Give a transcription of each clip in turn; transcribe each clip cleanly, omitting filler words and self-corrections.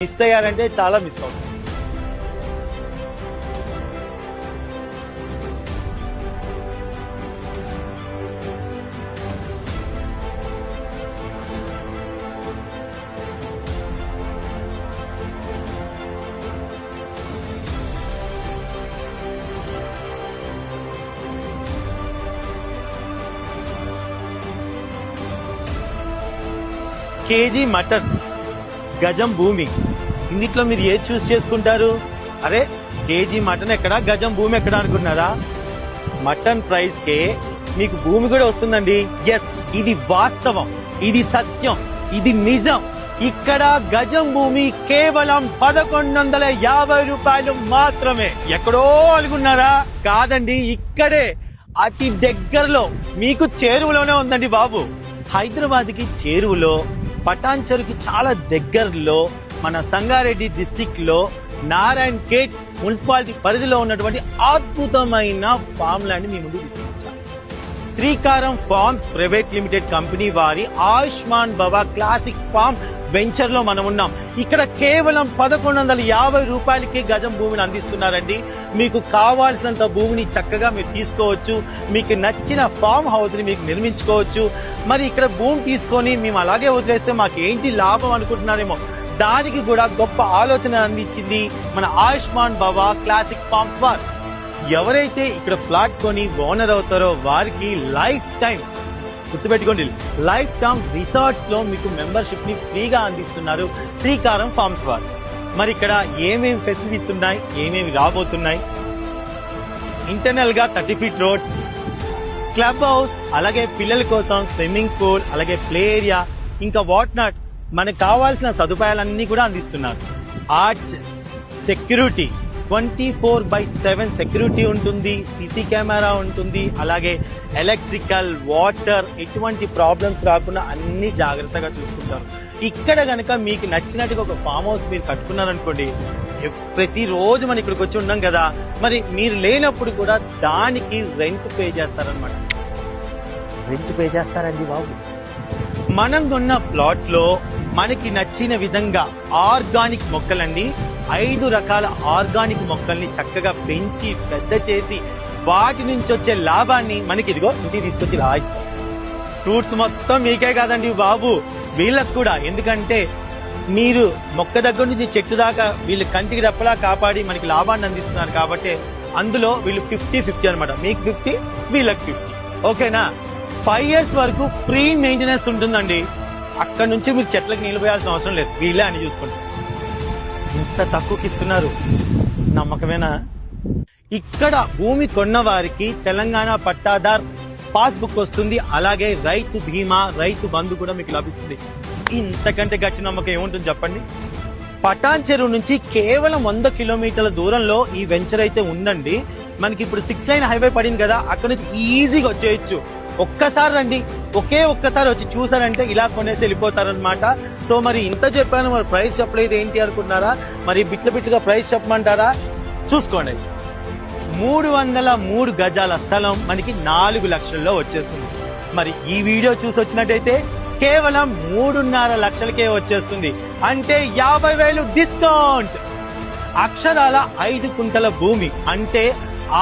Miss అయ్యారంటే చాలా miss అవుతారు. కేజీ మటన్, గజం భూమి, ఇందులో మీరు ఏది చూస్ చేసుకుంటారు? అరే కేజీ మటన్ ఎక్కడ, గజం భూమి ఎక్కడ అనుకున్నారా? మటన్ ప్రైస్ కే మీకు భూమి కూడా వస్తుందండి. ఎస్, ఇది వాస్తవం, ఇది సత్యం, ఇది నిజం. ఇక్కడ గజం భూమి కేవలం 1150 రూపాయలు మాత్రమే. ఎక్కడో అనుకున్నారా? కాదండి, ఇక్కడే అతి దగ్గరలో మీకు చేరువలోనే ఉందండి బాబు. హైదరాబాద్ కి చేరువలో, పటాన్చెరుకి చాలా దగ్గరలో, మన సంగారెడ్డి డిస్టిక్ లో నారాయణ్ ఖేడ్ మున్సిపాలిటీ పరిధిలో ఉన్నటువంటి అద్భుతమైన ఫామ్ ల్యాండ్ మీ ముందు తీసుకొచ్చాం. శ్రీకారం ఫార్మ్స్ ప్రైవేట్ లిమిటెడ్ కంపెనీ వారి ఆయుష్మాన్ భవ క్లాసిక్ ఫార్మ్ వెంచర్ లో మనం ఉన్నాం. ఇక్కడ కేవలం 1150 రూపాయలకి గజం భూమిని అందిస్తున్నారండి. మీకు కావాల్సినంత భూమిని చక్కగా మీరు తీసుకోవచ్చు. మీకు నచ్చిన ఫామ్ హౌస్ ని మీకు నిర్మించుకోవచ్చు. మరి ఇక్కడ భూమి తీసుకొని మేము అలాగే వదిలేస్తే మాకు ఏంటి లాభం అనుకుంటున్నారేమో, దానికి కూడా గొప్ప ఆలోచన అందించింది మన ఆయుష్మాన్ భవ క్లాసిక్ ఫార్మ్స్ వారు. ఎవరైతే ఇక్కడ ప్లాట్ కొని ఓనర్ అవుతారో వారికి లైఫ్ టైం, గుర్తుపెట్టుకోండి, లైఫ్ టైం రిసార్ట్స్ లో మీకు మెంబర్షిప్ ని ఫ్రీగా అందిస్తున్నారు శ్రీకారం ఫార్మ్స్ వారు. మరి ఇక్కడ ఏమేమి ఫెసిలిటీస్ ఉన్నాయి, ఏమేమి రాబోతున్నాయి? ఇంటర్నల్ గా 30 ఫీట్ రోడ్స్, క్లబ్ హౌస్, అలాగే పిల్లల కోసం స్విమ్మింగ్ పూల్, అలాగే ప్లే ఏరియా, ఇంకా వాట్ నాట్, మనకు కావాల్సిన సదుపాయాలన్నీ కూడా అందిస్తున్నారు. ఆర్చ్, సెక్యూరిటీ, 24/7 సెక్యూరిటీ ఉంటుంది, సీసీ కెమెరా ఉంటుంది, అలాగే ఎలక్ట్రికల్, వాటర్, ఎటువంటి ప్రాబ్లమ్స్ రాకుండా అన్ని జాగ్రత్తగా చూసుకుంటారు. ఇక్కడ గనక మీకు నచ్చినట్టుగా ఒక ఫామ్ హౌస్ మీరు కట్టుకున్నారనుకోండి, ప్రతిరోజు మనం ఇక్కడికి వచ్చి ఉన్నాం కదా, మరి మీరు లేనప్పుడు కూడా దానికి రెంట్ పే చేస్తారనమాట. రెంట్ పే చేస్తారండి బాబు. మనం కొన్న ప్లాట్ లో మనకి నచ్చిన విధంగా ఆర్గానిక్ మొక్కలండి, 5 రకాల ఆర్గానిక్ మొక్కల్ని చక్కగా పెంచి పెద్ద చేసి వాటి నుంచి వచ్చే లాభాన్ని మనకి ఇదిగో ఇంటికి తీసుకొచ్చి రాయిస్తాం. ఫ్రూట్స్ మొత్తం మీకే కాదండి బాబు, వీళ్ళకు కూడా. ఎందుకంటే మీరు మొక్క దగ్గర నుంచి చెట్టు దాకా వీళ్ళు కంటికి రెప్పలా కాపాడి మనకి లాభాన్ని అందిస్తున్నారు కాబట్టి అందులో వీళ్ళు 50-50 అనమాట. మీకు 50, వీళ్ళకి 50. ఓకేనా? 5 years వరకు ఫ్రీ మెయింటెనెన్స్ ఉంటుందండి. అక్కడ నుంచి మీరు చెట్లకు నీళ్లు పోయాల్సిన అవసరం లేదు, వీళ్ళే అని చూసుకుంటారు. ఇంత తక్కువకి ఇస్తున్నారు, నమ్మకమేనా? ఇక్కడ భూమి కొన్న వారికి తెలంగాణ పట్టాదార్ పాస్బుక్ వస్తుంది, అలాగే రైతు బీమా, రైతు బంధు కూడా మీకు లభిస్తుంది. ఇంతకంటే గట్టి నమ్మకం ఏముంటుంది చెప్పండి? పటాన్చెరు నుంచి కేవలం 100 కిలోమీటర్ల దూరంలో ఈ వెంచర్ అయితే ఉందండి. మనకి ఇప్పుడు 6 లైన్ హైవే పడింది కదా, అక్కడ నుంచి ఈజీగా వచ్చేయచ్చు. ఒక్కసారి రండి, ఒక్కసారి వచ్చి చూసారంటే ఇలా కొనేసి వెళ్ళిపోతారనమాట. సో మరి ఇంత చెప్పాను, మరి ప్రైస్ చెప్పలేదు ఏంటి అనుకుంటున్నారా? మరి బిట్లుగా ప్రైస్ చెప్పమంటారా? చూసుకోండి, 303 గజాల స్థలం మనకి 4 లక్షల్లో వచ్చేస్తుంది. మరి ఈ వీడియో చూసి వచ్చినట్టయితే కేవలం 3.5 లక్షలకే వచ్చేస్తుంది. అంటే 50,000 డిస్కౌంట్. అక్షరాల 5 కుంటల భూమి అంటే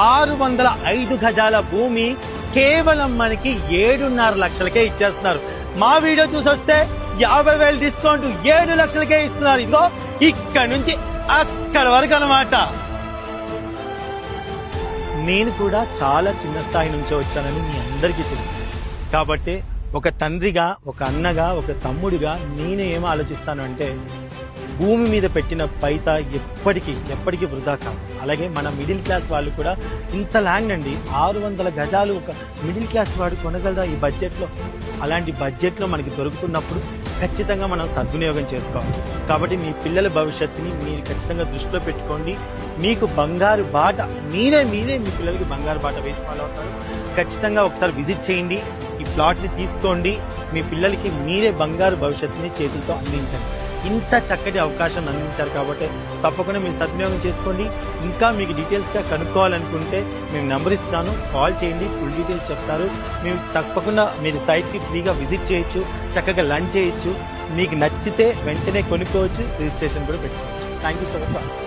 605 గజాల భూమి కేవలం మనకి 7.5 లక్షలకే ఇచ్చేస్తున్నారు. మా వీడియో చూసి వస్తే 50,000 డిస్కౌంట్ 7 లక్షలకే ఇస్తున్నారు. ఇదిగో ఇక్కడ నుంచి అక్కడ వరకు అన్నమాట. నేను కూడా చాలా చిన్న స్థాయి నుంచి వచ్చానని మీ అందరికీ తెలుసు. కాబట్టి ఒక తండ్రిగా, ఒక అన్నగా, ఒక తమ్ముడిగా నేను ఏమో ఆలోచిస్తాను అంటే, భూమి మీద పెట్టిన పైసా ఎప్పటికీ వృధా కాదు. అలాగే మన మిడిల్ క్లాస్ వాళ్ళు కూడా ఇంత ల్యాండ్ అండి, 600 గజాలు ఒక మిడిల్ క్లాస్ వాడు కొనగలరా ఈ బడ్జెట్ లో? అలాంటి బడ్జెట్ లో మనకి దొరుకుతున్నప్పుడు ఖచ్చితంగా మనం సద్వినియోగం చేసుకోవాలి. కాబట్టి మీ పిల్లల భవిష్యత్తుని మీరు ఖచ్చితంగా దృష్టిలో పెట్టుకోండి. మీకు బంగారు బాట, మీరే మీ పిల్లలకి బంగారు బాట వేసి ఫాలో అవుతారు. ఖచ్చితంగా ఒకసారి విజిట్ చేయండి, ఈ ప్లాట్ ని తీసుకోండి, మీ పిల్లలకి మీరే బంగారు భవిష్యత్తుని చేతులతో అందించండి. ఇంత చక్కటి అవకాశం అందించారు కాబట్టి తప్పకుండా మీరు సద్వినియోగం చేసుకోండి. ఇంకా మీకు డీటెయిల్స్ గా కనుక్కోవాలనుకుంటే మేము నెంబర్ ఇస్తాను, కాల్ చేయండి, ఫుల్ డీటెయిల్స్ చెప్తారు. మేము తప్పకుండా మీరు సైట్ కి ఫ్రీగా విజిట్ చేయొచ్చు, చక్కగా లంచ్ చేయొచ్చు. మీకు నచ్చితే వెంటనే కొనుక్కోవచ్చు, రిజిస్ట్రేషన్ కూడా పెట్టుకోవచ్చు. Thank you so much.